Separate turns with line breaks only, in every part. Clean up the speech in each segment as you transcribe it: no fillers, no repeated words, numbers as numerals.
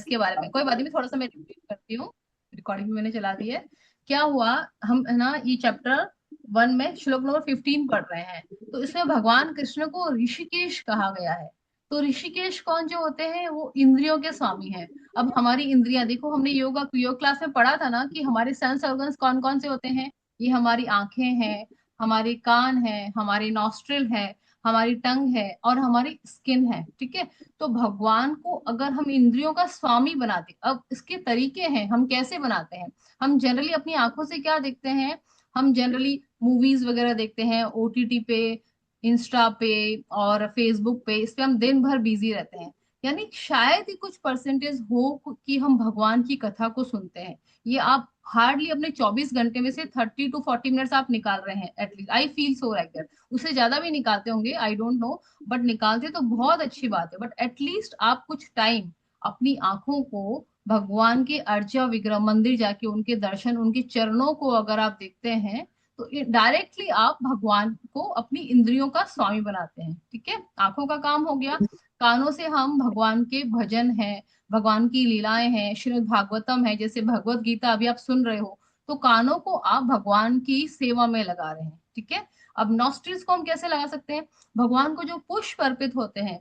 के बारे में। कोई बात नहीं, थोड़ा सा मैं रिपीट करती हूँ, रिकॉर्डिंग भी मैंने चला दी है। क्या हुआ, हम है ना ये चैप्टर 1 में श्लोक नंबर 15 पढ़ रहे हैं। तो इसमें भगवान कृष्ण को ऋषिकेश कहा गया है। तो ऋषिकेश कौन जो होते हैं, वो इंद्रियों के स्वामी हैं। अब हमारी इंद्रियां देखो, हमने योग क्लास में पढ़ा था ना कि हमारे सेंस ऑर्गन्स कौन कौन से होते हैं। ये हमारी आंखें हैं, हमारे कान हैं, हमारे नॉस्ट्रिल है, हमारी टंग है और हमारी स्किन है, ठीक है। तो भगवान को अगर हम इंद्रियों का स्वामी बनाते, अब इसके तरीके हैं हम कैसे बनाते हैं। हम जनरली अपनी आंखों से क्या देखते हैं, हम जनरली मूवीज वगैरह देखते हैं ओटीटी पे, इंस्टा पे और फेसबुक पे, इस पे हम दिन भर बिजी रहते हैं। यानी शायद ही कुछ परसेंटेज हो कि हम भगवान की कथा को सुनते हैं। ये आप हार्डली अपने 24 घंटे में से 30 to 40 मिनट्स आप निकाल रहे हैं at least, I feel so like that. उससे ज्यादा भी निकालते होंगे, आई डोंट नो, बट निकालते तो बहुत अच्छी बात है। बट एटलीस्ट आप कुछ टाइम अपनी आंखों को भगवान के अर्चा विग्रह मंदिर जाके उनके दर्शन, उनके चरणों को अगर आप देखते हैं, तो डायरेक्टली आप भगवान को अपनी इंद्रियों का स्वामी बनाते हैं, ठीक है। आंखों का काम हो गया। कानों से हम भगवान के भजन है, भगवान की लीलाएं हैं, श्रीमद् भागवतम है, जैसे भगवत गीता अभी आप सुन रहे हो, तो कानों को आप भगवान की सेवा में लगा रहे हैं, ठीक है। अब नॉस्ट्रिल्स को हम कैसे लगा सकते हैं, भगवान को जो पुष्प अर्पित होते हैं,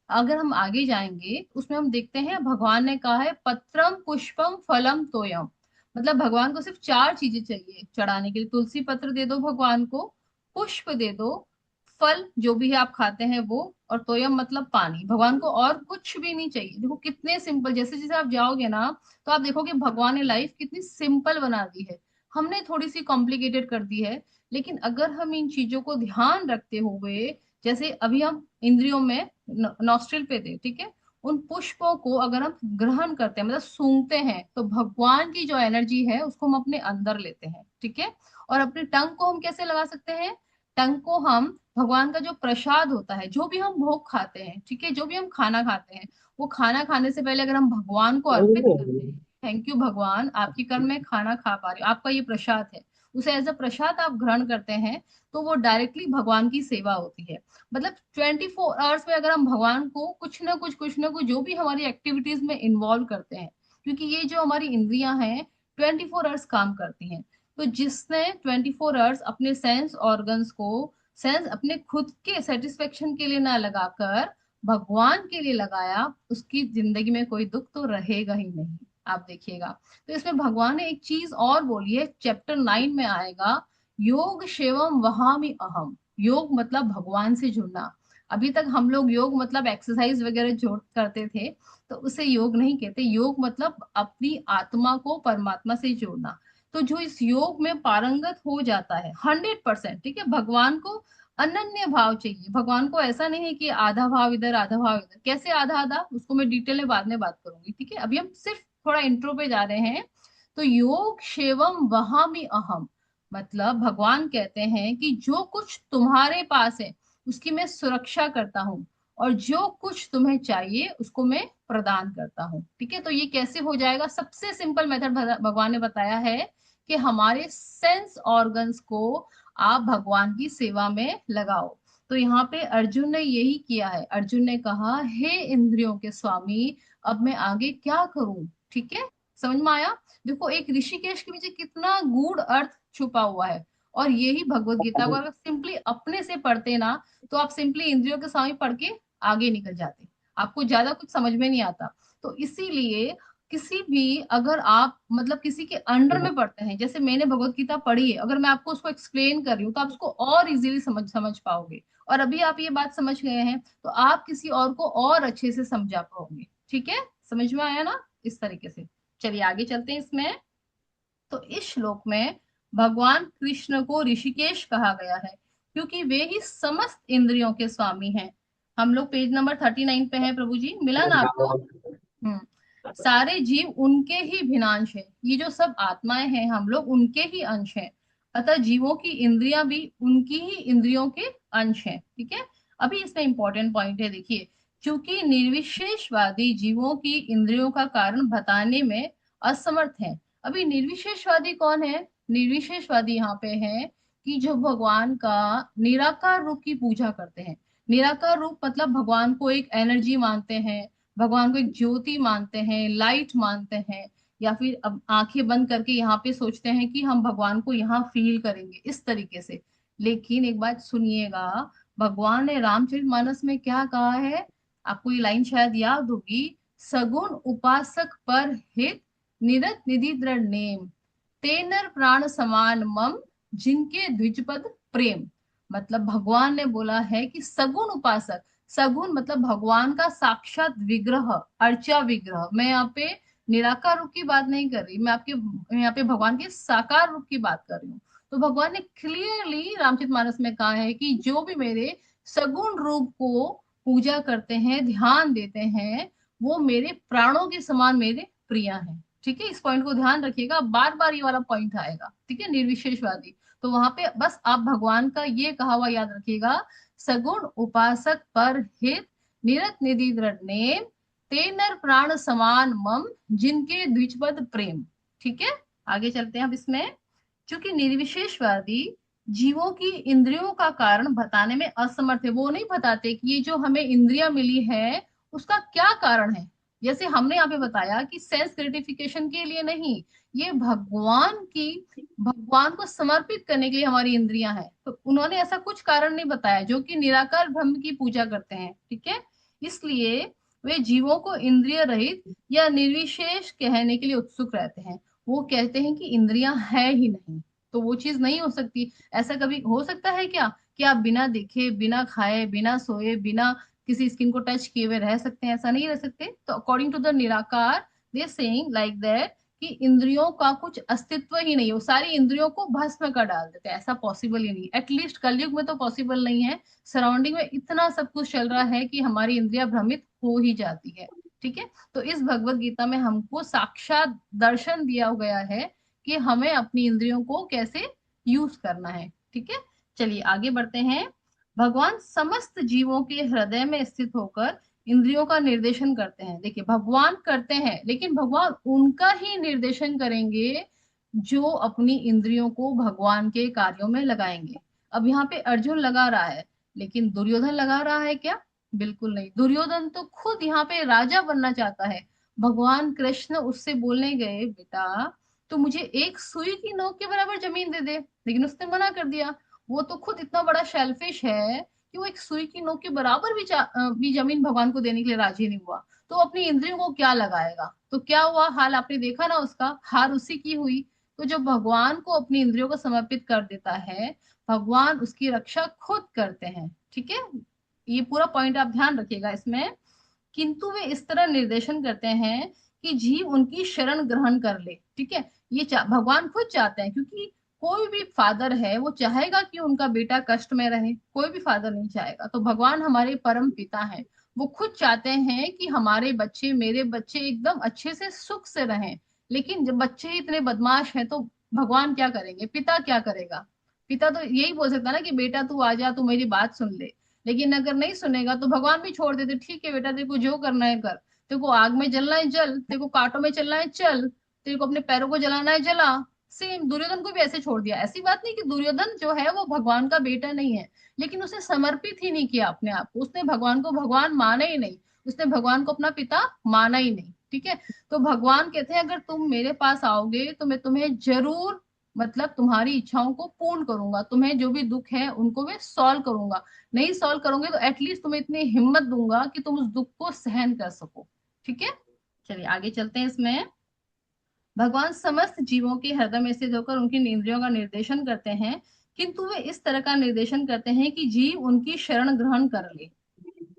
अगर हम आगे जाएंगे उसमें हम देखते हैं भगवान ने कहा है पत्रम पुष्पम फलम तोयम। मतलब भगवान को सिर्फ 4 चीजें चाहिए चढ़ाने के लिए, तुलसी पत्र दे दो भगवान को, पुष्प दे दो, फल जो भी है आप खाते हैं वो, और तोयम मतलब पानी। भगवान को और कुछ भी नहीं चाहिए। देखो कितने सिंपल, जैसे जैसे आप जाओगे ना तो आप देखोगे भगवान ने लाइफ कितनी सिंपल बना दी है। हमने थोड़ी सी कॉम्प्लिकेटेड कर दी है। लेकिन अगर हम इन चीजों को ध्यान रखते हुए, जैसे अभी हम इंद्रियों में नॉस्ट्रिल पे थे, ठीक है, उन पुष्पों को अगर हम ग्रहण करते हैं मतलब सूंघते हैं, तो भगवान की जो एनर्जी है उसको हम अपने अंदर लेते हैं, ठीक है। और अपने टंग को हम कैसे लगा सकते हैं, टंग को हम भगवान का जो प्रसाद होता है, जो भी हम भोग खाते हैं, ठीक है, जो भी हम खाना खाते हैं, वो खाना खाने से पहले अगर हम भगवान को अर्पित करते हैं, थैंक यू भगवान आपके कर्म में खाना खा पा रही हूँ, आपका ये प्रसाद है, उसे एज अ प्रसाद आप ग्रहण करते हैं, तो वो डायरेक्टली भगवान की सेवा होती है। मतलब 24 आवर्स में अगर हम भगवान को कुछ ना कुछ जो भी हमारी एक्टिविटीज में इन्वॉल्व करते हैं, क्योंकि ये जो हमारी इंद्रियां हैं 24 आवर्स काम करती हैं। तो जिसने 24 आवर्स अपने सेंस ऑर्गन्स को, सेंस अपने खुद के सेटिस्फेक्शन के लिए ना लगाकर भगवान के लिए लगाया, उसकी जिंदगी में कोई दुख तो रहेगा ही नहीं। आप देखिएगा। तो इसमें भगवान ने एक चीज और बोली है, चैप्टर 9 में आएगा, योग शिवम वहामि अहम। योग मतलब भगवान से जुड़ना। अभी तक हम लोग योग मतलब एक्सरसाइज वगैरह जोड़ करते थे, तो उसे योग नहीं कहते। योग मतलब अपनी आत्मा को परमात्मा से जोड़ना। तो जो इस योग में पारंगत हो जाता है 100%, ठीक है, भगवान को अनन्य भाव चाहिए। भगवान को ऐसा नहीं है कि आधा भाव इधर आधा भाव इधर, कैसे आधा आधा, उसको मैं डिटेल में बाद में बात करूंगी, ठीक है। अभी हम सिर्फ थोड़ा इंट्रो पे जा रहे हैं। तो योग शेवम वहामि अहम, मतलब भगवान कहते हैं कि जो कुछ तुम्हारे पास है उसकी मैं सुरक्षा करता हूँ, और जो कुछ तुम्हें चाहिए उसको मैं प्रदान करता हूँ, ठीक है। तो ये कैसे हो जाएगा, सबसे सिंपल मेथड भगवान ने बताया है कि हमारे सेंस ऑर्गन्स को आप भगवान की सेवा में लगाओ। तो यहाँ पे अर्जुन ने यही किया है। अर्जुन ने कहा, हे इंद्रियों के स्वामी, अब मैं आगे क्या करूं, ठीक है। समझ में आया। देखो एक ऋषिकेश के पीछे कितना गूढ़ अर्थ छुपा हुआ है। और यही भगवत गीता को अगर सिंपली अपने से पढ़ते ना, तो आप सिंपली इंद्रियों के स्वामी पढ़ के आगे निकल जाते, आपको ज्यादा कुछ समझ में नहीं आता। तो इसीलिए किसी भी, अगर आप मतलब किसी के अंडर में पढ़ते हैं, जैसे मैंने भगवत गीता पढ़ी है, अगर मैं आपको उसको एक्सप्लेन कर रही हूँ तो आप उसको और इजीली समझ समझ पाओगे। और अभी आप ये बात समझ गए हैं तो आप किसी और को और अच्छे से समझा पाओगे, ठीक है। समझ में आया ना, इस तरीके से। चलिए आगे चलते हैं इसमें। तो इस श्लोक में भगवान कृष्ण को ऋषिकेश कहा गया है क्योंकि वे ही समस्त इंद्रियों के स्वामी हैं। हम लोग पेज नंबर 39 पे हैं, प्रभु जी मिला ना आपको। हम्म। सारे जीव उनके ही भिनांश हैं, ये जो सब आत्माएं हैं हम लोग उनके ही अंश हैं। अतः जीवों की इंद्रियां भी उनकी ही इंद्रियों के अंश हैं, ठीक है। अभी इसमें इंपॉर्टेंट पॉइंट है, देखिए, क्योंकि निर्विशेषवादी जीवों की इंद्रियों का कारण बताने में असमर्थ है। अभी निर्विशेषवादी कौन है, निर्विशेषवादी यहाँ पे है कि जो भगवान का निराकार रूप की पूजा करते हैं। निराकार रूप मतलब भगवान को एक एनर्जी मानते हैं, भगवान को एक ज्योति मानते हैं, लाइट मानते हैं, या फिर अब आंखें बंद करके यहाँ पे सोचते हैं कि हम भगवान को यहाँ फील करेंगे इस तरीके से। लेकिन एक बात सुनिएगा, भगवान ने रामचरितमानस में क्या कहा है, आपको ये लाइन शायद याद होगी, सगुण उपासक पर हित, निरत निधि दृढ़ नेम, तेनर प्राण समान मम, जिनके द्विजपद प्रेम। मतलब भगवान ने बोला है कि सगुण उपासक, सगुण मतलब भगवान का साक्षात विग्रह, अर्चा विग्रह। मैं यहाँ पे निराकार रूप की बात नहीं कर रही, मैं यहाँ पे भगवान के साकार रूप की बात कर रही हूँ। तो भगवान ने क्लियरली रामचरितमानस में कहा है कि जो भी मेरे सगुण रूप को पूजा करते हैं, ध्यान देते हैं, वो मेरे प्राणों के समान मेरे प्रिय हैं। ठीक है, इस पॉइंट को ध्यान रखिएगा, बार बार ये वाला पॉइंट आएगा। ठीक है, निर्विशेषवादी। तो वहां पे बस आप भगवान का ये कहा हुआ याद रखिएगा, सगुण उपासक पर हित, निरत निधि दृढ़ नेम, ते नर प्राण समान मम, जिनके द्विजपद प्रेम। ठीक है, आगे चलते हैं अब इसमें। चूंकि निर्विशेषवादी जीवों की इंद्रियों का कारण बताने में असमर्थ है, वो नहीं बताते कि ये जो हमें इंद्रियां मिली है उसका क्या कारण है। जैसे हमने यहाँ पे बताया कि सेंस ग्रेटिफिकेशन के लिए नहीं, ये भगवान को समर्पित करने के लिए हमारी इंद्रियां हैं। तो उन्होंने ऐसा कुछ कारण नहीं बताया, जो कि निराकार ब्रह्म की पूजा करते हैं। ठीक है, इसलिए वे जीवों को इंद्रिय रहित या निर्विशेष कहने के लिए उत्सुक रहते हैं। वो कहते हैं कि इंद्रियां है ही नहीं, तो वो चीज नहीं हो सकती। ऐसा कभी हो सकता है क्या कि आप बिना देखे, बिना खाए, बिना सोए, बिना किसी स्किन को टच किए हुए रह सकते हैं? ऐसा नहीं रह सकते। तो अकॉर्डिंग टू द निराकार, दे सेइंग लाइक दैट कि इंद्रियों का कुछ अस्तित्व ही नहीं, वो सारी इंद्रियों को भस्म कर डाल देते हैं। ऐसा पॉसिबल ही नहीं, एटलीस्ट कलयुग में तो पॉसिबल नहीं है। सराउंडिंग में इतना सब कुछ चल रहा है कि हमारी इंद्रियां भ्रमित हो ही जाती है। ठीक है, तो इस भगवत गीता में हमको साक्षात दर्शन दिया गया है कि हमें अपनी इंद्रियों को कैसे यूज करना है। ठीक है, चलिए आगे बढ़ते हैं। भगवान समस्त जीवों के हृदय में स्थित होकर इंद्रियों का निर्देशन करते हैं। देखिए, भगवान करते हैं, लेकिन भगवान उनका ही निर्देशन करेंगे जो अपनी इंद्रियों को भगवान के कार्यों में लगाएंगे। अब यहाँ पे अर्जुन लगा रहा है, लेकिन दुर्योधन लगा रहा है क्या? बिल्कुल नहीं। दुर्योधन तो खुद यहाँ पे राजा बनना चाहता है। भगवान कृष्ण उससे बोलने गए, बेटा तो मुझे एक सुई की नोक के बराबर जमीन दे दे, लेकिन उसने मना कर दिया। वो तो खुद इतना बड़ा शेल्फिश है कि वो एक सुई की नोक के बराबर भी जमीन भगवान को देने के लिए राजी नहीं हुआ। तो अपनी इंद्रियों को क्या लगाएगा? तो क्या हुआ हाल, आपने देखा ना, उसका हार उसी की हुई। तो जब भगवान को अपनी इंद्रियों को समर्पित कर देता है, भगवान उसकी रक्षा खुद करते हैं। ठीक है, ये पूरा पॉइंट आप ध्यान रखिएगा इसमें। किंतु वे इस तरह निर्देशन करते हैं कि जीव उनकी शरण ग्रहण कर ले। ठीक है, भगवान खुद चाहते हैं, क्योंकि कोई भी फादर है वो चाहेगा कि उनका बेटा कष्ट में रहे? कोई भी फादर नहीं चाहेगा। तो भगवान हमारे परम पिता हैं, वो खुद चाहते हैं कि हमारे बच्चे, मेरे बच्चे एकदम अच्छे से सुख से रहें। लेकिन जब बच्चे ही इतने बदमाश हैं तो भगवान क्या करेंगे, पिता क्या करेगा? पिता तो यही बोल सकता है ना कि बेटा तू आ जा, तू मेरी बात सुन ले। लेकिन अगर नहीं सुनेगा तो भगवान भी छोड़ देते, ठीक है बेटा, तेरे को जो करना है कर, तेरे को आग में जलना है जल, तेरे को कांटों में चलना है चल, तेरे को अपने पैरों को जलाना है जला। सेम दुर्योधन को भी ऐसे छोड़ दिया। ऐसी बात नहीं कि दुर्योधन जो है वो भगवान का बेटा नहीं है, लेकिन उसने समर्पित ही नहीं किया अपने आप को, उसने भगवान को भगवान माना ही नहीं, उसने भगवान को अपना पिता माना ही नहीं। ठीक है, तो भगवान कहते हैं अगर तुम मेरे पास आओगे तो मैं तुम्हें जरूर, मतलब तुम्हारी इच्छाओं को पूर्ण करूंगा, तुम्हें जो भी दुख है उनको मैं सॉल्व करूंगा। नहीं सॉल्व करोगे तो एटलीस्ट तुम्हें इतनी हिम्मत दूंगा कि तुम उस दुख को सहन कर सको। ठीक है, चलिए आगे चलते हैं इसमें। भगवान समस्त जीवों के हृदय में स्थित होकर उनकी इंद्रियों का निर्देशन करते हैं, किंतु वे इस तरह का निर्देशन करते हैं कि जीव उनकी शरण ग्रहण कर ले।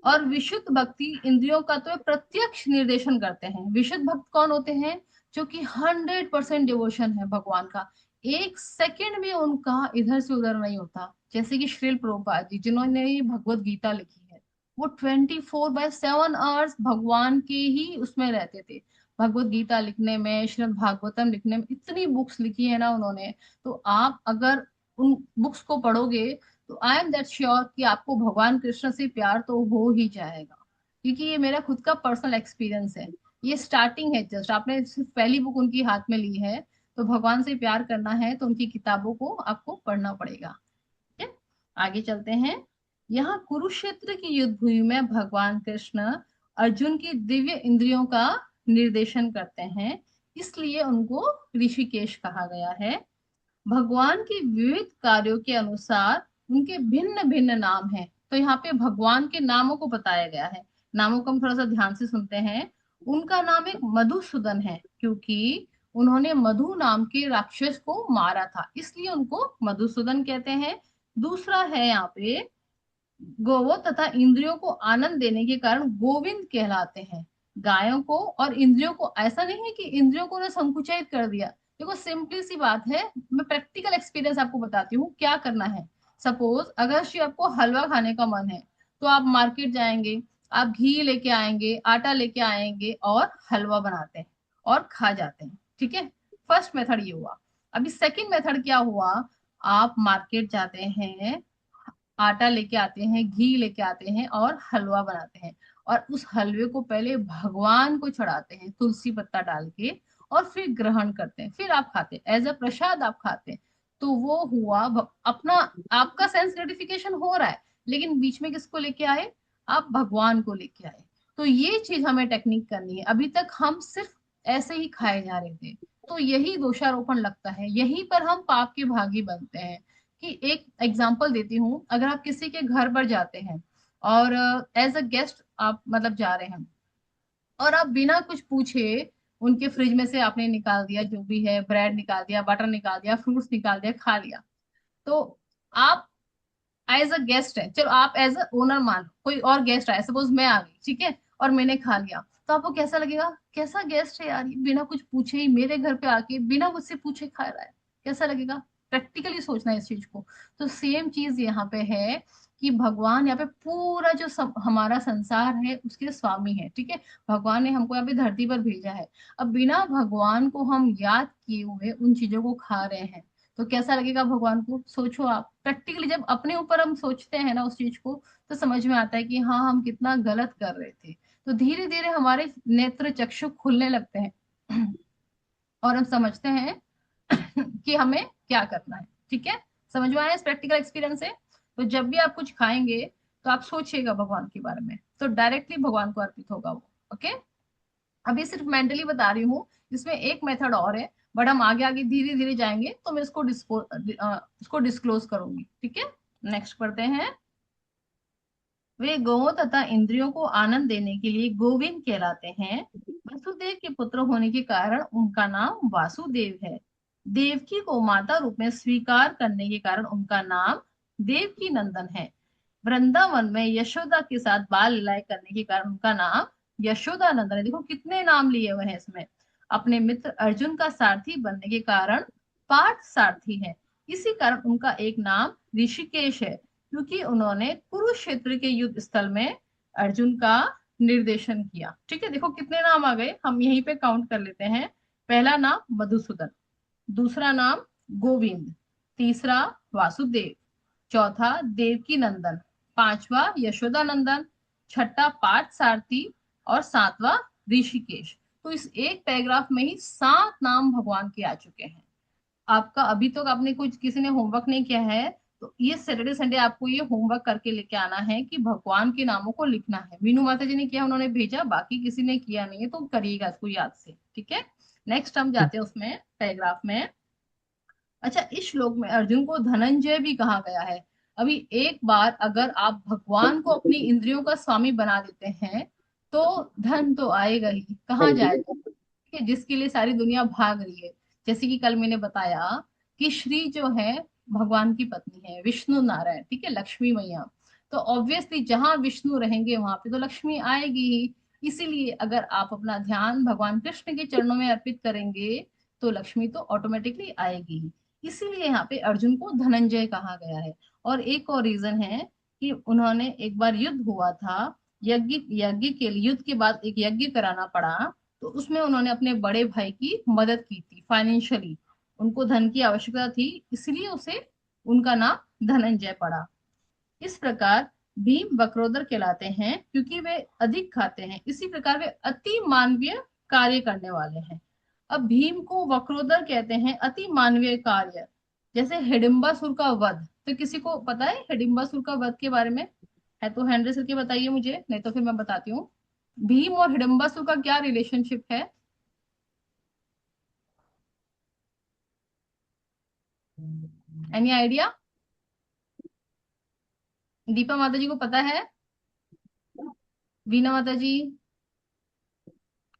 और विशुद्ध भक्ति इंद्रियों का तो प्रत्यक्ष निर्देशन करते हैं। विशुद्ध भक्त कौन होते हैं? जो कि 100% डिवोशन है भगवान का, एक सेकंड में उनका इधर से उधर नहीं होता। जैसे कि श्रील प्रभुपाद जी, जिन्होंने ये भगवत गीता लिखी है, वो 24/7 आवर्स भगवान के ही उसमें रहते थे। भगवत गीता लिखने में, श्रीमद् भागवतम लिखने में, इतनी बुक्स लिखी है ना उन्होंने। तो आप अगर उन बुक्स को पढ़ोगे तो आई एम दैट श्योर कि आपको भगवान कृष्ण से प्यार तो हो ही जाएगा। क्योंकि ये मेरा खुद का पर्सनल एक्सपीरियंस है। ये स्टार्टिंग है, जस्ट आपने सिर्फ पहली बुक उनकी हाथ में ली है। तो भगवान से प्यार करना है तो उनकी किताबों को आपको पढ़ना पड़ेगा। ठीक है, आगे चलते हैं। यहाँ कुरुक्षेत्र की युद्ध भूमि में भगवान कृष्ण अर्जुन की दिव्य इंद्रियों का निर्देशन करते हैं, इसलिए उनको ऋषिकेश कहा गया है। भगवान के विविध कार्यों के अनुसार उनके भिन्न भिन्न नाम हैं। तो यहाँ पे भगवान के नामों को बताया गया है। नामों को हम थोड़ा सा ध्यान से सुनते हैं। उनका नाम एक मधुसूदन है, क्योंकि उन्होंने मधु नाम के राक्षस को मारा था, इसलिए उनको मधुसूदन कहते हैं। दूसरा है यहाँ पे, गोवो तथा इंद्रियों को आनंद देने के कारण गोविंद कहलाते हैं। गायों को और इंद्रियों को, ऐसा नहीं है कि इंद्रियों को ने संकुचित कर दिया। देखो सिंपली सी बात है, मैं प्रैक्टिकल एक्सपीरियंस आपको बताती हूँ क्या करना है। सपोज अगर श्री आपको हलवा खाने का मन है, तो आप मार्केट जाएंगे, आप घी लेके आएंगे, आटा लेके आएंगे और हलवा बनाते हैं और खा जाते हैं। ठीक है, फर्स्ट मेथड ये हुआ। अभी सेकंड मेथड क्या हुआ, आप मार्केट जाते हैं, आटा लेके आते हैं, घी लेके आते हैं और हलवा बनाते हैं, और उस हलवे को पहले भगवान को चढ़ाते हैं तुलसी पत्ता डाल के, और फिर ग्रहण करते हैं, फिर आप खाते हैं, एज अ प्रसाद आप खाते हैं। तो वो हुआ अपना, आपका सेंस ग्रेटिफिकेशन हो रहा है, लेकिन बीच में किसको लेके आए, आप भगवान को लेके आए। तो ये चीज हमें टेक्निक करनी है। अभी तक हम सिर्फ ऐसे ही खाए जा रहे थे, तो यही दोषारोपण लगता है, यहीं पर हम पाप के भागी बनते हैं। कि एक एग्जांपल देती हूँ, अगर आप किसी के घर पर जाते हैं और एज अ गेस्ट आप मतलब जा रहे हैं, और आप बिना कुछ पूछे उनके फ्रिज में से आपने निकाल दिया, जो भी है, ब्रेड निकाल दिया, बटर निकाल दिया, फ्रूट्स निकाल दिया, खा लिया। तो आप एज अ गेस्ट है, चलो आप एज अ ओनर मान लो, कोई और गेस्ट आया, सपोज मैं आ गई, ठीक है, और मैंने खा लिया, तो आपको कैसा लगेगा, कैसा गेस्ट है यार, ये बिना कुछ पूछे ही मेरे घर पे आके बिना मुझसे पूछे खा रहा है, कैसा लगेगा। प्रैक्टिकली सोचना है इस चीज को। तो सेम चीज यहाँ पे है कि भगवान यहाँ पे पूरा जो हमारा संसार है उसके स्वामी है, ठीक है। भगवान ने हमको यहाँ पे धरती पर भेजा है। अब बिना भगवान को हम याद किए हुए उन चीजों को खा रहे हैं, तो कैसा लगेगा भगवान को, सोचो आप। प्रैक्टिकली जब अपने ऊपर हम सोचते हैं ना उस चीज को, तो समझ में आता है कि हाँ हम कितना गलत कर रहे थे। तो धीरे धीरे हमारे नेत्र चक्षु खुलने लगते हैं और हम समझते हैं कि हमें क्या करना है। ठीक है, समझ में आया इस प्रैक्टिकल एक्सपीरियंस से। तो जब भी आप कुछ खाएंगे, तो आप सोचिएगा भगवान के बारे में, तो डायरेक्टली भगवान को अर्पित होगा वो। ओके, अभी सिर्फ मेंटली बता रही हूँ, इसमें एक मेथड और है, बट हम आगे आगे धीरे धीरे जाएंगे तो मैं इसको डिस्क्लोज करूंगी। ठीक है, नेक्स्ट पढ़ते हैं। वे गौओं तथा इंद्रियों को आनंद देने के लिए गोविंद कहलाते हैं। वसुदेव के पुत्र होने के कारण उनका नाम वासुदेव है। देवकी को माता रूप में स्वीकार करने के कारण उनका नाम देवकी नंदन है। वृंदावन में यशोदा के साथ बाल लीलाएं करने के कारण उनका नाम यशोदा नंदन है। देखो कितने नाम लिए हुए हैं इसमें। अपने मित्र अर्जुन का सारथी बनने के कारण पार्थ सारथी है। इसी कारण उनका एक नाम ऋषिकेश है, क्योंकि उन्होंने कुरुक्षेत्र के युद्ध स्थल में अर्जुन का निर्देशन किया। ठीक है, देखो कितने नाम आ गए, हम यहीं पे काउंट कर लेते हैं। पहला नाम मधुसूदन, दूसरा नाम गोविंद, तीसरा वासुदेव, चौथा देवकी नंदन, पांचवा यशोदा नंदन, छठा पार्थ सारथी, और सातवां ऋषिकेश। तो इस एक पैराग्राफ में ही 7 नाम भगवान के आ चुके हैं। आपका अभी तक आपने कुछ किसी ने होमवर्क नहीं किया है, तो ये सैटरडे संडे आपको ये होमवर्क करके लेके आना है कि भगवान के नामों को लिखना है। मीनू माता जी ने किया, उन्होंने भेजा, बाकी किसी ने किया नहीं है, तो करिएगा इसको याद से। ठीक है, नेक्स्ट हम जाते हैं उसमें पैराग्राफ में। अच्छा, इस श्लोक में अर्जुन को धनंजय भी कहा गया है। अभी एक बार अगर आप भगवान को अपनी इंद्रियों का स्वामी बना देते हैं, तो धन तो आएगा ही, कहाँ जाएगा, कि जिसके लिए सारी दुनिया भाग रही है। जैसे कि कल मैंने बताया कि श्री जो है भगवान की पत्नी है, विष्णु नारायण, ठीक है, लक्ष्मी मैया। तो ऑब्वियसली जहां विष्णु रहेंगे वहां पे तो लक्ष्मी आएगी ही। इसीलिए अगर आप अपना ध्यान भगवान कृष्ण के चरणों में अर्पित करेंगे, तो लक्ष्मी तो ऑटोमेटिकली आएगी ही। इसीलिए यहाँ पे अर्जुन को धनंजय कहा गया है। और एक और रीजन है कि उन्होंने, एक बार युद्ध हुआ था, यज्ञ यज्ञ के लिए, युद्ध के बाद एक यज्ञ कराना पड़ा, तो उसमें उन्होंने अपने बड़े भाई की मदद की थी फाइनेंशियली। उनको धन की आवश्यकता थी, इसलिए उसे उनका नाम धनंजय पड़ा। इस प्रकार भीम वक्रोदर कहलाते हैं, क्योंकि वे अधिक खाते हैं। इसी प्रकार वे अति मानवीय कार्य करने वाले हैं। अब भीम को वक्रोदर कहते हैं, अति मानवीय कार्य। जैसे हिडिंबासुर का वध, तो किसी को पता है हिडिंबासुर का वध के बारे में? है तो हैंड रेस करके बताइए मुझे, नहीं तो फिर मैं बताती हूँ। भीम और हिडम्बासुर का क्या रिलेशनशिप है? Any idea? दीपा माता जी को पता है? वीना माता जी,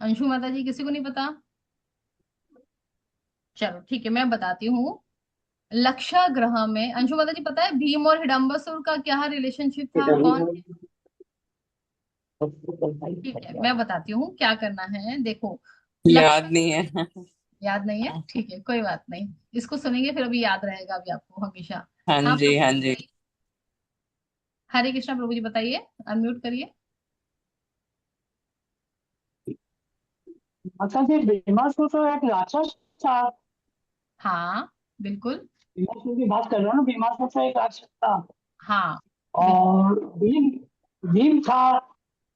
अंशु माता जी, किसी को नहीं पता? चलो ठीक है, मैं बताती हूँ। लक्षा ग्रह में, अंशु माता जी पता है भीम और हिडम्बासुर का क्या रिलेशनशिप था, कौन थे? ठीक है, मैं बताती हूँ क्या करना है, देखो।
याद
लक्षा,
नहीं है।
याद नहीं है, ठीक है, कोई बात नहीं। इसको सुनेंगे फिर अभी याद रहेगा अभी आपको हमेशा।
हाँ
हाँ
जी,
प्रभु
हाँ
जी
जी।
बताइए। हरे कृष्णा प्रभु जी बताइए, अनम्यूट करिए।
अच्छा जी, भीमासुर तो एक राक्षस था।
हाँ बिल्कुल।
भीमासुर की बात कर रहे हो ना, भीमासुर तो एक राक्षस था।
हाँ बिल्कुल।
और भीम, भीम था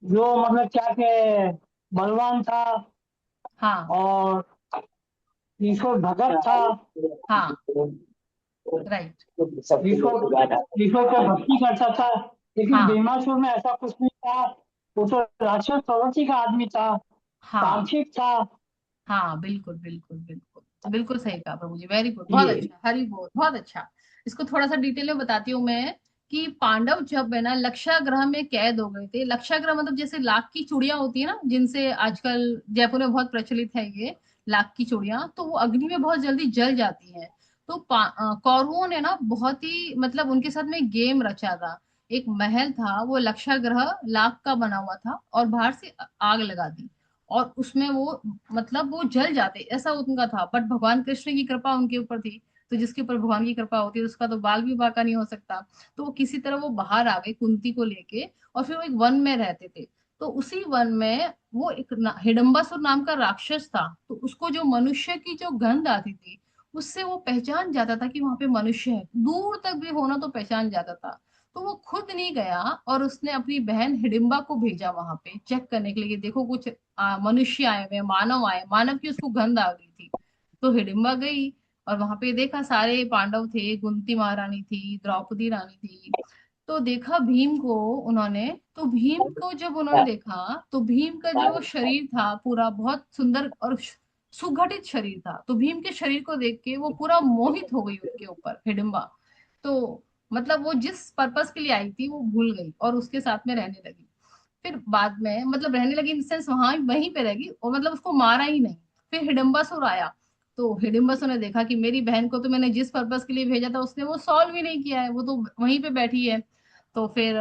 जो मतलब क्या के बलवान था
हाँ
और ईश्वर भगत था।
हाँ राइट।
ईश्वर, ईश्वर का भक्ति करता था। लेकिन
हाँ
भीमासुर में ऐसा कुछ नहीं था। वो तो राक्षस प्रवृत्ति का आदमी था,
हाँ
तांत्रिक था।
हाँ बिल्कुल बिल्कुल बिल्कुल बिल्कुल सही कहा प्रभु जी, वेरी गुड, बहुत
ये
अच्छा, हरी बोल, बहुत अच्छा। इसको थोड़ा सा डिटेल में बताती हूँ मैं, कि पांडव जब है ना लक्षाग्रह में कैद हो गए थे। लक्षाग्रह मतलब जैसे लाख की चूड़ियां होती है ना, जिनसे आजकल जयपुर में बहुत प्रचलित है ये लाख की चूड़ियां, तो वो अग्नि में बहुत जल्दी जल जाती हैं। तो कौरवों ने ना बहुत ही मतलब उनके साथ में गेम रचा था। एक महल था, वो लक्षाग्रह लाख का बना हुआ था, और बाहर से आग लगा दी, और उसमें वो मतलब वो जल जाते, ऐसा उनका था। बट भगवान कृष्ण की कृपा उनके ऊपर थी। तो जिसके ऊपर भगवान की कृपा होती है उसका तो बाल भी बांका नहीं हो सकता। तो वो किसी तरह वो बाहर आ गए कुंती को लेके, और फिर वो एक वन में रहते थे। तो उसी वन में वो एक हिडम्बासुर नाम का राक्षस था। तो उसको जो मनुष्य की जो गंध आती थी, उससे वो पहचान जाता था कि वहां पे मनुष्य है, दूर तक भी होना तो पहचान जाता था। तो वो खुद नहीं गया, और उसने अपनी बहन हिडिंबा को भेजा वहां पे चेक करने के लिए कि देखो कुछ मनुष्य आए हुए हैं, मानव आए, मानव की उसको गंध आ गई थी। तो हिडिंबा गई, और वहां पे देखा सारे पांडव थे, कुंती महारानी थी, द्रौपदी रानी थी। तो देखा भीम को उन्होंने। तो भीम को जब उन्होंने देखा, तो भीम का जो शरीर था पूरा बहुत सुंदर और सुगठित शरीर था। तो भीम के शरीर को देख के वो पूरा मोहित हो गई उनके ऊपर हिडिंबा। तो मतलब वो जिस पर्पस के लिए आई थी वो भूल गई, और उसके साथ में रहने लगी। फिर बाद में मतलब रहने लगी इन सेंस वहां वहीं पे रहेगी, और मतलब उसको मारा ही नहीं। फिर हिडिंबासुर आया। तो हिडिंबासुर ने देखा कि मेरी बहन को तो मैंने जिस पर्पस के लिए भेजा था उसने वो सॉल्व ही नहीं किया है, वो तो वहीं पे बैठी है। तो फिर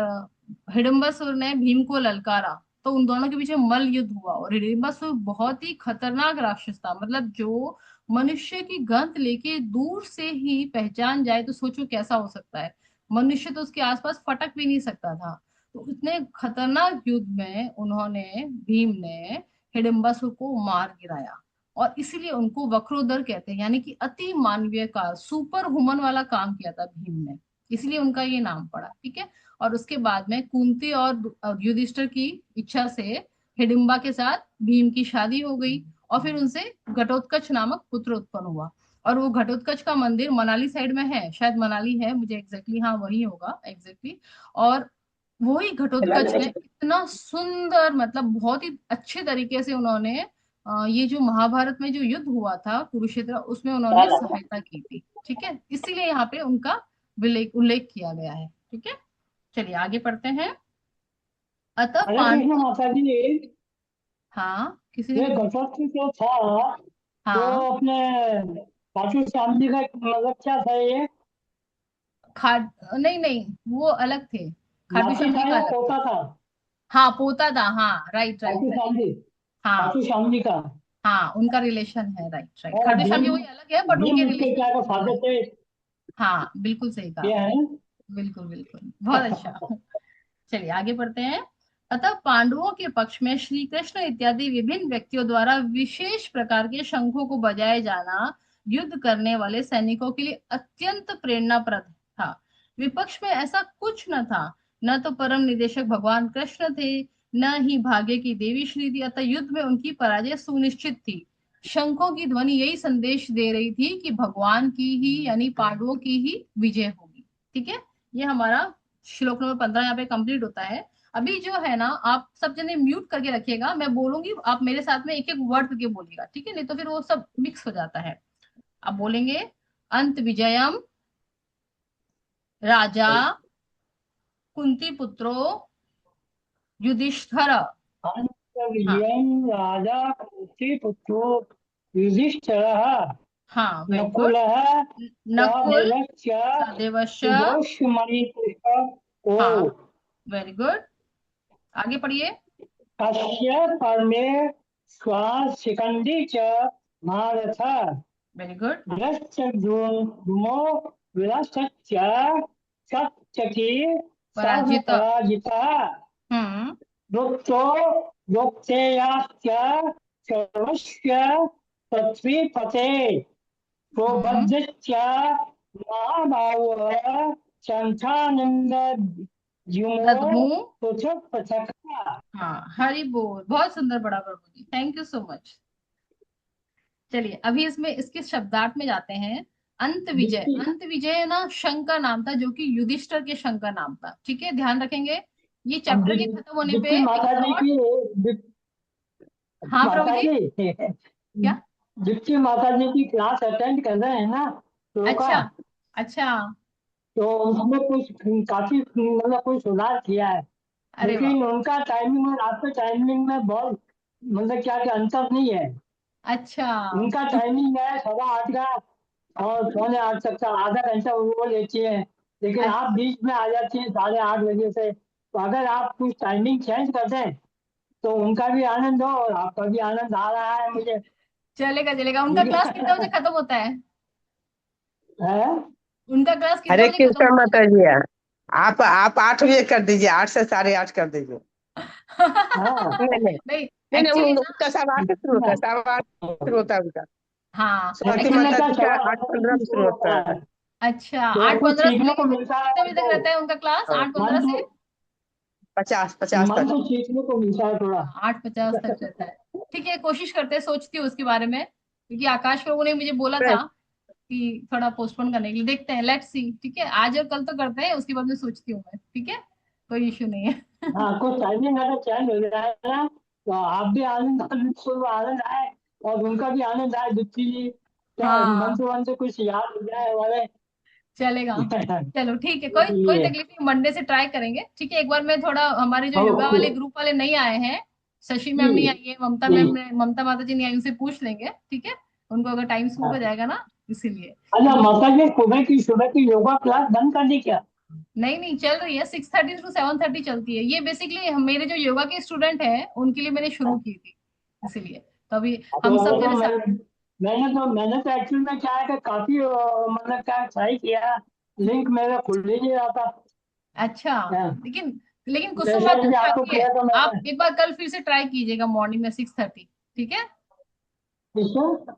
हिडिंबासुर ने भीम को ललकारा। तो उन दोनों के पीछे मल्ल युद्ध हुआ, और हिडिंबासुर बहुत ही खतरनाक राक्षस था। मतलब जो मनुष्य की गंध लेके दूर से ही पहचान जाए, तो सोचो कैसा हो सकता है। मनुष्य तो उसके आसपास फटक भी नहीं सकता था। तो इतने खतरनाक युद्ध में उन्होंने, भीम ने हिडिंबासुर को मार गिराया। और इसीलिए उनको वक्रोदर कहते हैं, यानी कि अति मानवीय का सुपर हुमन वाला काम किया था भीम ने। इसलिए उनका ये नाम पड़ा, ठीक है। और उसके बाद में कुंती और युधिष्ठिर की इच्छा से हिडिंबा के साथ भीम की शादी हो गई, और फिर उनसे घटोत्कच नामक पुत्र उत्पन्न हुआ। और वो घटोत्कच का मंदिर मनाली साइड में है, शायद मनाली है, मुझे एग्जैक्टली हाँ वही होगा एग्जैक्टली। और वही घटोत्कच ने इतना सुंदर मतलब बहुत ही अच्छे तरीके से उन्होंने ये जो महाभारत में जो युद्ध हुआ था कुरुक्षेत्र, उसमें उन्होंने सहायता की थी, ठीक है। इसीलिए यहाँ पे उनका उल्लेख किया गया है, ठीक है। चलिए आगे पढ़ते हैं। अतः
हरे कृष्ण
पांडवों,
माता जी।
हाँ किसी ने
ये
कुछ पूछा?
गणपति जो था, वो
हाँ
अपने खाटू श्याम जी का मतलब क्या था ये?
खाट, नहीं नहीं, वो अलग थे। खाटू
नाती
श्याम जी
था
का
या
अलग था।
पोता था?
हाँ पोता था, हाँ right right
Khatu
right.
Shyam ji,
हाँ
खाटू श्याम जी का।
हाँ उनका रिलेशन है, राइट राइट,
और
खाटू श्याम जी
भीम,
वही अलग है, बट
भीम
उनके
उसके
रिलेशन
क्या का
में वो
फादर
है।
थे?
हाँ बिल्कुल सही कहा
ये
आपने,
है।
बिल्कुल बिल्कुल, बहुत अच्छा। चलिए आगे बढ़ते हैं। अतः पांडवों के पक्ष में श्री कृष्ण इत्यादि विभिन्न व्यक्तियों द्वारा विशेष प्रकार के शंखों को बजाए जाना युद्ध करने वाले सैनिकों के लिए अत्यंत प्रेरणाप्रद था। विपक्ष में ऐसा कुछ न था। न तो परम निदेशक भगवान कृष्ण थे, न ही भाग्य की देवी श्री थी, अतः युद्ध में उनकी पराजय सुनिश्चित थी। शंखों की ध्वनि यही संदेश दे रही थी कि भगवान की ही यानी पांडवों की ही विजय होगी, ठीक है। ये हमारा श्लोक नंबर 15 यहाँ पे कंप्लीट होता है। अभी जो है ना, आप सब जने म्यूट करके रखिएगा, मैं बोलूंगी आप मेरे साथ में एक एक वर्ड करके बोलिएगा, ठीक है, नहीं तो फिर वो सब मिक्स हो जाता है। आप बोलेंगे, अंत विजयम राजा कुंती पुत्रो युधिष्ठर। हाँ
अंतर्यं राजा कुन्तीपुत्रो युधिष्ठिरः
हाँ, वेरी गुड।
नकुलः
नकुल
सहदेवश्च
सहदेवश्च।
सुघोषमणिपुष्पको
हाँ, वेरी गुड। आगे पढ़िए।
तस्य परमे शिखण्डी च महारथ
वेरी गुड।
विरश्च धूमो विरश्च सप्तकी
पराजित।
सर्वपराजितः
हम्म।
युक्तो युक्तेयाश्च सर्वस्य पृथ्वीपते
हम्म।
सौभद्रश्च महाबाहुः शङ्खानन्दद्युमो
दधमू।
पृथक् पृथक्।
हाँ, हरि बोल, बहुत सुंदर पढ़ा प्रभु जी, थैंक यू सो मच। चलिए अभी इसमें इसके शब्दार्थ में जाते हैं। अंत विजय,
जितनी
अंत विजय ना शंख का नाम था, जो कि युधिष्ठिर के शंख का नाम था, ठीक है, ध्यान रखेंगे। ये
अब
चैप्टर के खत्म होने पे
जितनी
एक
माता जी
शॉर्ट।
की जित-
हाँ प्रभु
माता
जी।
जी
क्या?
जितनी माता जी की क्लास अटेंड कर रहे हैं ना तो का
अच्छा। अच्छा।
तो उसमें कुछ काफी मतलब कुछ सुधार किया है।
अरे वाह।
लेकिन उनका टाइमिंग और आपके टाइमिंग में बहुत मतलब क्या कि अंतर नहीं है।
अच्छा।
उनका टाइमिंग है 8:15 का और 7:45 तक का, आधा घंटा वो लेती है। लेकिन
अच्छा,
आप बीच में आ जाती हैं 8:30 बजे से, तो अगर आप कुछ टाइमिंग चेंज कर दें तो उनका भी आनंद हो और आपका भी आनंद आ रहा है मुझे।
चलेगा चलेगा। उनका
ठीक
क्लास कितने बजे
है।
खत्म होता है?
है?
उनका क्लास कितने
हरे
बजे खत्म
कृष्ण
होता
माता जी। आप 8 बजे कर दीजिए, 8 से 8:30 कर दीजिए।
है?
हाँ।
नहीं नहीं
नहीं,
नहीं नहीं,
एक्चुअली ना।
उनका 8:15 से शुरू होता है, 8:15 शुरू होता है उनका।
हाँ,
स्वाति
एक्चुअली
एक्चुअली।
माता
क्या
जी का 8:15
8:15
में
शुरू
शुरू
होता
होता है।
है
अच्छा,
तो
आठ
कुछ
पंद्रह से
सीखने को
लेके
मिलता है
कितने बजे तक
हमको।
रहता है उनका क्लास?
हाँ,
8:15
मन को
से?
50
मन
तक।
को सीखने को मिलता है थोड़ा।
8:50 तक रहता है। ठीक है, कोशिश करते हैं, सोचती हूँ उसके बारे में, क्योंकि आकाश प्रभु ने मुझे बोला था कि थोड़ा पोस्टपोन करने के लिए। देखते हैं, लेट्स सी, ठीक है, आज और कल तो करते हैं, उसके बाद में सोचती हूँ मैं, ठीक है, कोई इशू नहीं है।
हाँ, कुछ टाइमिंग अगर चेंज हो जाए ना तो आप भी आनंद आनंद आनंद आए और उनका भी आनंद आए, दुखी जी क्या
हाँ,
मन से कुछ याद हो जाए वाले।
चलेगा। चलो ठीक है, कोई कोई
इसलिए
तकलीफ नहीं, मंडे से ट्राई करेंगे, ठीक है। एक बार मैं थोड़ा, हमारे जो योगा
ओके
वाले ग्रुप वाले नहीं आए हैं, शशि
जी
मैम नहीं आई है, ममता
जी।
मैम ने, ममता माता जी नहीं आई, उनसे पूछ लेंगे, ठीक है, उनको अगर टाइम सूट हो
हाँ।
जाएगा ना, इसीलिए।
अच्छा
क्योंकि
माता जी, सुबह की योगा क्लास बंद कर दी क्या?
नहीं नहीं, चल रही है, 6:30 to 7:30 चलती है ये, बेसिकली मेरे जो योगा के स्टूडेंट हैं उनके लिए मैंने शुरू की थी, इसीलिए। तो अभी हम
तो
सब
तो
जने
मैं
साथ।
मैंने तो एक्चुअल में क्या है कि काफी मतलब क्या ट्राई किया, लिंक मेरा खुल ही नहीं रहा था।
अच्छा।
हाँ,
लेकिन लेकिन कुसुम
जैसे
बात
भी
जी
आपको
आती है।
किया था
आप
मैंने।
एक बार कल फिर से ट्राई कीजिएगा, मॉर्निंग में 6:30, ठीक है,
ठीक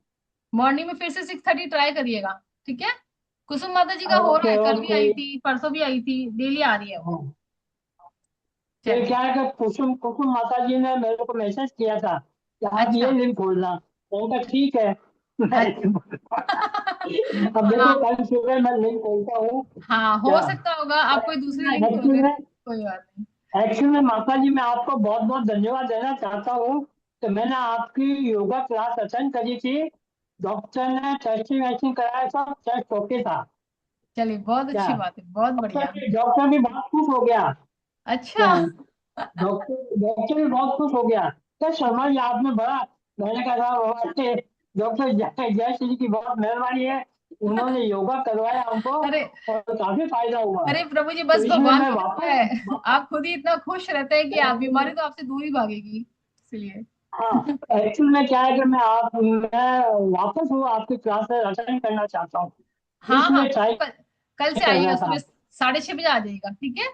मॉर्निंग में फिर से 6:30 ट्राई करिएगा, ठीक है। कुसुम माता जी का
है।
हो रहा
ओके
है, कल भी
ओके।
आई थी, परसों भी आई थी, डेली आ रही है वो।
हाँ। ये
चलिए।
क्या है कि कुसुम कुसुम माता जी ने मेरे को मैसेज किया था कि आप ये
अच्छा।
लिंक खोलना, तो उनका ठीक है। अब देखो
हाँ
कल सुबह मैं लिंक खोलता हूँ
हाँ, हो
क्या।
सकता होगा आप कोई दूसरी लिंक खोल
एक्चुअल
रहे
में
हो, कोई बात नहीं।
एक्चुअल में माता जी मैं आपको बहुत बहुत धन्यवाद देना चाहता हूँ कि मैंने आपकी योगा क्लास अटेंड करी थी। डॉक्टर ने टेस्टिंग वेस्टिंग कराया, सब टेस्ट ओके था
चलिए, बहुत
क्या।
अच्छी बात है, बहुत बढ़िया।
डॉक्टर भी बहुत खुश हो गया
अच्छा।
क्या। डॉक्टर भी बहुत खुश हो गया, क्या शर्मा जी आपने बड़ा। मैंने कहा था बाबा से डॉक्टर जय श्री की बहुत मेहरबानी है, उन्होंने योगा करवाया हमको
अरे,
और काफी फायदा हुआ।
अरे प्रभु जी,
तो
बस
इसलिए
भगवान
मैं
की कृपा
वापस
है, आप खुद ही इतना खुश रहते हैं कि आप, बीमारी तो आपसे दूर ही भागेगी, इसलिए।
हाँ, एक्चुअल में क्या है कि मैं वापस वो आपकी क्लास अटेंड करना चाहता हूँ,
हाँ हाँ,
इसलिए ट्राई
कल, कल से
कर
आइएगा,
रहा
सुबह
था।
6:30 बजे आ जाइएगा, ठीक है।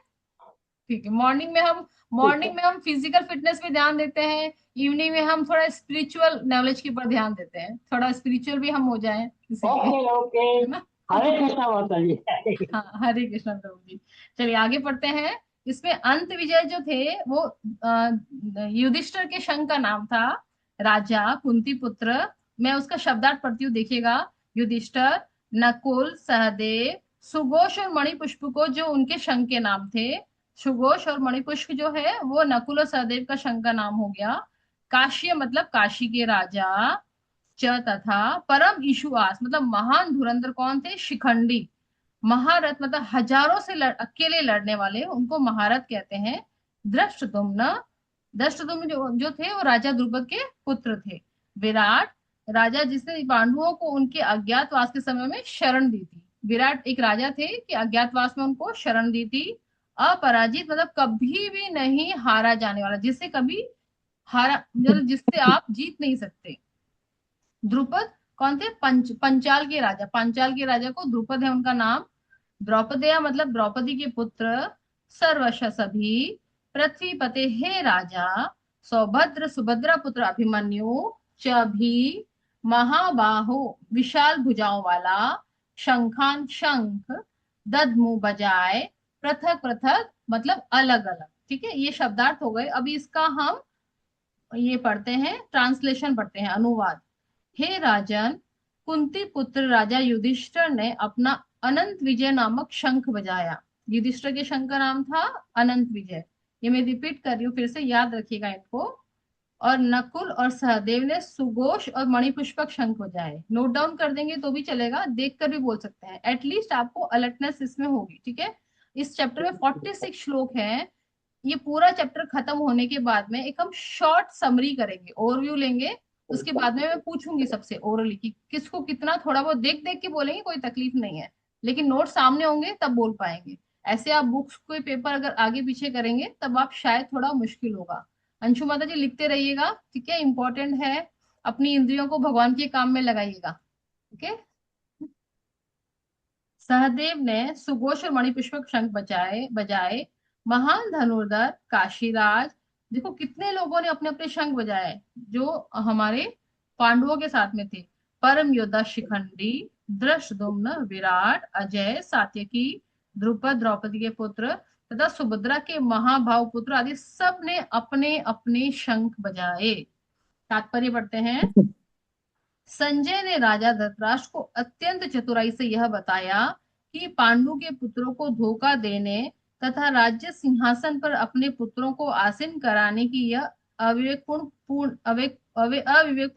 ठीक है, मॉर्निंग में हम फिजिकल फिटनेस पे ध्यान देते हैं, इवनिंग में हम थोड़ा स्पिरिचुअल नॉलेज के ऊपर ध्यान देते हैं, थोड़ा स्पिरिचुअल भी हम हो जाएं, इसीलिए,
ओके ओके।
है ना।
हरे कृष्णा माता जी।
हाँ, हरे कृष्ण प्रभु जी। चलिए आगे पढ़ते हैं। इसमें अंत विजय जो थे वो युधिष्ठिर के शंख का नाम था, राजा कुंती पुत्र। मैं उसका शब्दार्थ पढ़ती हूँ, देखिएगा। युधिष्ठिर, नकुल, सहदेव, सुघोष और मणिपुष्प को जो उनके शंख के नाम थे, सुघोष और मणिपुष्प जो है वो नकुल और सहदेव का शंख का नाम हो गया। काशी मतलब काशी के राजा। च तथा परम ईशुआस मतलब महान धुरंधर कौन थे? शिखंडी। महारथ मतलब हजारों से अकेले लड़ने वाले, उनको महारथ कहते हैं। धृष्टद्युम्न, धृष्टद्युम्न जो थे वो राजा द्रुपद के पुत्र थे। विराट, राजा जिसने पांडवों को उनके अज्ञातवास के समय में शरण दी थी। विराट एक राजा थे कि अज्ञातवास में उनको शरण दी थी। अपराजित मतलब कभी भी नहीं हारा जाने वाला, जिससे कभी हारा मतलब जिससे आप जीत नहीं सकते। द्रुपद कौन थे? पंचाल के राजा, पांचाल के राजा को द्रुपद है उनका नाम। द्रौपदया मतलब द्रौपदी के पुत्र। सर्वश सभी, पृथ्वीपते हे राजा, सौभद्र सुभद्रा पुत्र अभिमन्यु, च भी, महाबाहो विशाल भुजाओं वाला, शंखान शंख, दद्मु बजाए, पृथक पृथक मतलब अलग अलग। ठीक है, ये शब्दार्थ हो गए। अभी इसका हम ये पढ़ते हैं, ट्रांसलेशन पढ़ते हैं, अनुवाद। हे राजन, कुंती पुत्र राजा युधिष्ठिर ने अपना अनंत विजय नामक शंख बजाया। युधिष्ठिर के शंख का नाम था अनंत विजय। ये मैं रिपीट कर रही हूँ, फिर से याद रखिएगा इनको। और नकुल और सहदेव ने सुघोष और मणिपुष्पक शंख बजाए। नोट डाउन कर देंगे तो भी चलेगा, देख कर भी बोल सकते हैं, एटलीस्ट आपको अलर्टनेस इसमें होगी। ठीक है, इस चैप्टर में 46 श्लोक हैं। ये पूरा चैप्टर खत्म होने के बाद में एक हम शॉर्ट समरी करेंगे, ओवरव्यू लेंगे। उसके बाद में मैं पूछूंगी सबसे ओरली कि किसको कितना, थोड़ा बहुत देख देख के बोलेंगे, कोई तकलीफ नहीं है, लेकिन नोट सामने होंगे तब बोल पाएंगे। ऐसे आप बुक्स कोई पेपर अगर आगे पीछे करेंगे तब आप शायद थोड़ा मुश्किल होगा। अंशु माता जी लिखते रहिएगा, ठीक है, इंपॉर्टेंट है। अपनी इंद्रियों को भगवान के काम में लगाइएगा। ठीक है। सहदेव ने सुघोष और मणिपुष्पक शंख बजाए बजाए। महान धनुर्धर काशीराज, देखो कितने लोगों ने अपने अपने शंख बजाए जो हमारे पांडवों के साथ में थे। परम योद्धा शिखंडी, धृष्टद्युम्न, विराट, अजय, सात्यकी, द्रुपद द्रौपदी के पुत्र तथा सुभद्रा के महाभाव पुत्र आदि सब ने अपने अपने शंख बजाए। तात्पर्य पढ़ते हैं। संजय ने राजा धृतराष्ट्र को अत्यंत चतुराई से यह बताया कि पांडु के पुत्रों को धोखा देने तथा राज्य सिंहासन पर अपने पुत्रों को आसीन कराने की यह अविवेकपूर्ण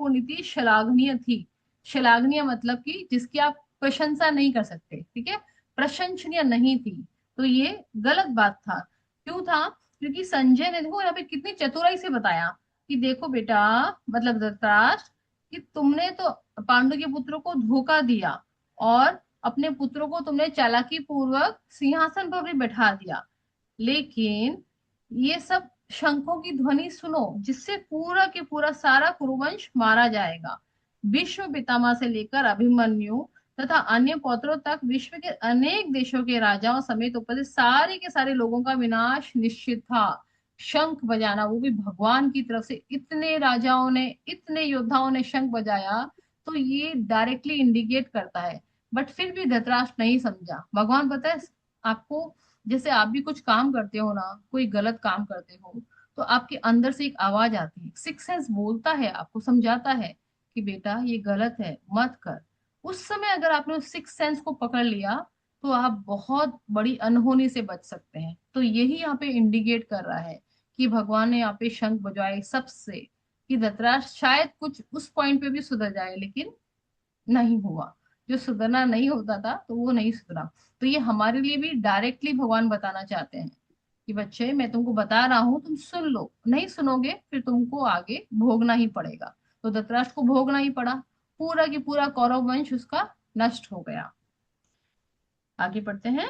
नीति श्लाघनीय थी। श्लाघनीय मतलब कि जिसकी आप प्रशंसा नहीं कर सकते, ठीक है, प्रशंसनीय नहीं थी। तो ये गलत बात था। क्यों था? क्योंकि संजय ने, देखो यहाँ पे कितनी चतुराई से बताया कि देखो बेटा, मतलब धृतराष्ट्र, कि तुमने तो पांडु के पुत्रों को धोखा दिया और अपने पुत्रों को तुमने चालाकी पूर्वक सिंहासन पर भी बैठा दिया, लेकिन ये सब शंखों की ध्वनि सुनो जिससे पूरा के पूरा सारा कुरुवंश मारा जाएगा। विश्व पितामह से लेकर अभिमन्यु तथा अन्य पौत्रों तक विश्व के अनेक देशों के राजाओं समेत उपस्थित सारे के सारे लोगों का विनाश निश्चित था। शंख बजाना, वो भी भगवान की तरफ से, इतने राजाओं ने, इतने योद्धाओं ने शंख बजाया, तो ये डायरेक्टली इंडिकेट करता है। बट फिर भी धृतराष्ट्र नहीं समझा। भगवान पता है आपको, जैसे आप भी कुछ काम करते हो ना, कोई गलत काम करते हो, तो आपके अंदर से एक आवाज आती है, सिक्स सेंस बोलता है, आपको समझाता है कि बेटा ये गलत है, मत कर। उस समय अगर आपने उस सिक्स सेंस को पकड़ लिया तो आप बहुत बड़ी अनहोनी से बच सकते हैं। तो यही यहाँ पे इंडिकेट कर रहा है कि भगवान ने यहाँ पे शंख बजाए सबसे, कि धृतराष्ट्र शायद कुछ उस पॉइंट पे भी सुधर जाए, लेकिन नहीं हुआ। जो सुधरना नहीं होता था तो वो नहीं सुधरा। तो ये हमारे लिए भी डायरेक्टली भगवान बताना चाहते हैं कि बच्चे, मैं तुमको बता रहा हूं, तुम सुन लो, नहीं सुनोगे फिर तुमको आगे भोगना ही पड़ेगा। तो धृतराष्ट्र को भोगना ही पड़ा, पूरा की पूरा कौरव वंश उसका नष्ट हो गया। आगे पढ़ते हैं।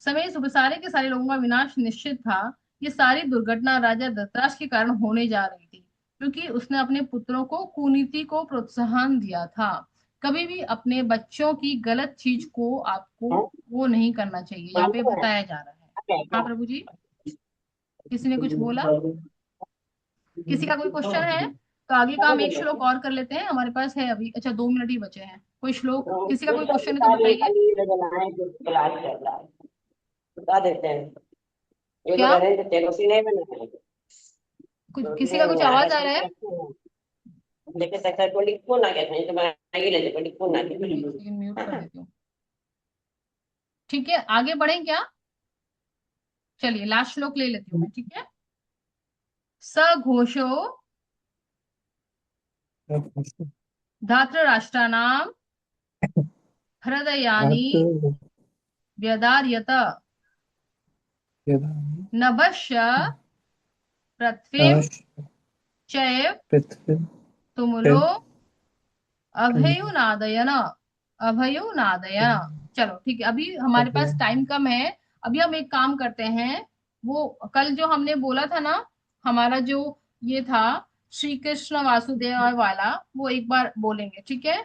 समय सुबह सारे के सारे लोगों का विनाश निश्चित था। ये सारी दुर्घटना राजा धृतराष्ट्र के कारण होने जा रही थी, क्योंकि उसने अपने पुत्रों को कुनीति को प्रोत्साहन दिया था। कभी भी अपने बच्चों की गलत चीज को आपको वो नहीं करना चाहिए, यहाँ पे बताया जा रहा है। हाँ प्रभु जी, किसी ने कुछ बोला? किसी का कोई क्वेश्चन है तो आगे का हम एक श्लोक और कर लेते हैं, हमारे पास है अभी, अच्छा 2 मिनट ही बचे हैं। कोई श्लोक, किसी का कोई क्वेश्चन है तो बताइए।
बता देते हैं। ये
क्या
लोग रहे थे रोटी नहीं बनाए,
कुछ,
रोटी
किसी
नहीं
का कुछ
बनाया
आवाज आ
था,
रहा है?
लेकिन तक कोई फोन आ गया था, तो मैं आगे ले कोई फोन आ
एक सेकंड म्यूट कर
गया।
देती हूँ। ठीक है, आगे बढ़े क्या? चलिए लास्ट श्लोक ले लेती हूँ मैं, ठीक है। सघोषो धातृराष्ट्राणाम हृदयानि व्यदार्यत नभश्च पृथ्वीं चैव
पृथ्वी
तुमुलो अभयुनादयन अभयुनादयन। चलो ठीक है, अभी हमारे पास टाइम कम है। अभी हम एक काम करते हैं, वो कल जो हमने बोला था ना, हमारा जो ये था श्री कृष्ण वासुदेव वाला, वो एक बार बोलेंगे, ठीक है।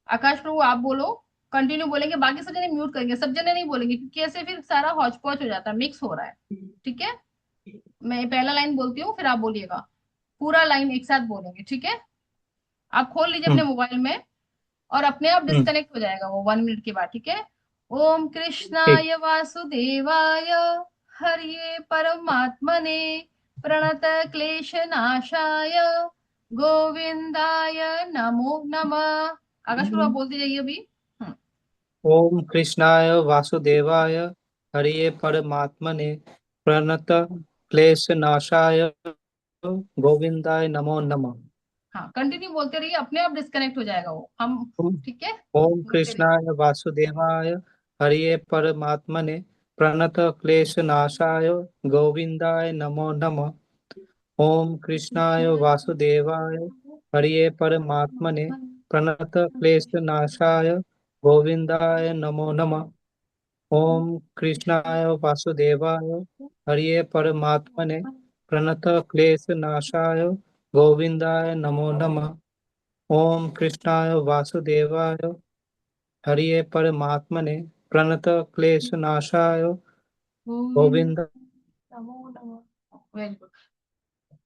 आकाश प्रभु आप बोलो, कंटिन्यू बोलेंगे, बाकी सब जने म्यूट करेंगे, सब जने नहीं बोलेंगे क्योंकि ऐसे फिर सारा हौच पौच हो जाता है, मिक्स हो रहा है, ठीक है। मैं पहला लाइन बोलती हूँ, फिर आप बोलिएगा, पूरा लाइन एक साथ बोलेंगे, ठीक है। आप खोल लीजिए अपने मोबाइल में, और अपने आप डिस्कनेक्ट हो जाएगा वो 1 मिनट के बाद, ठीक है। ओम
ठीक।
कृष्णाय वासुदेवाय हरिये परमात्मने प्रणत क्लेश नाशाय गोविंदाय नमो नमः। आकाश प्रभु आप बोलते जाइए अभी। हम्म।
ओम कृष्णाय वासुदेवाय हरिये परमात्मने प्रणत क्लेश नाशाय गोविंदाय नमो नमः।
हाँ कंटिन्यू बोलते रहिए, अपने आप डिस्कनेक्ट हो जाएगा वो, हम, ठीक है,
ओम
बोलते रहिए।
कृष्णाय वासुदेवाय हरिये परमात्मने प्रणत क्लेश नाशाय गोविंदाय नमो नमः। ओम कृष्णाय वासुदेवाय हरिये परमात्मने प्रणत क्लेश नाशाय गोविंदाय नमो नमः। ओम कृष्णाय वासुदेवाय हरिये परमात्मने प्रणत क्लेश नाशाय गोविंदाय नमो नमः। ओम कृष्णाय वासुदेवाय हरिये परमात्मने प्रणत क्लेश नाशाय
गोविंद
गोविंद।
नमो नमः। Very good.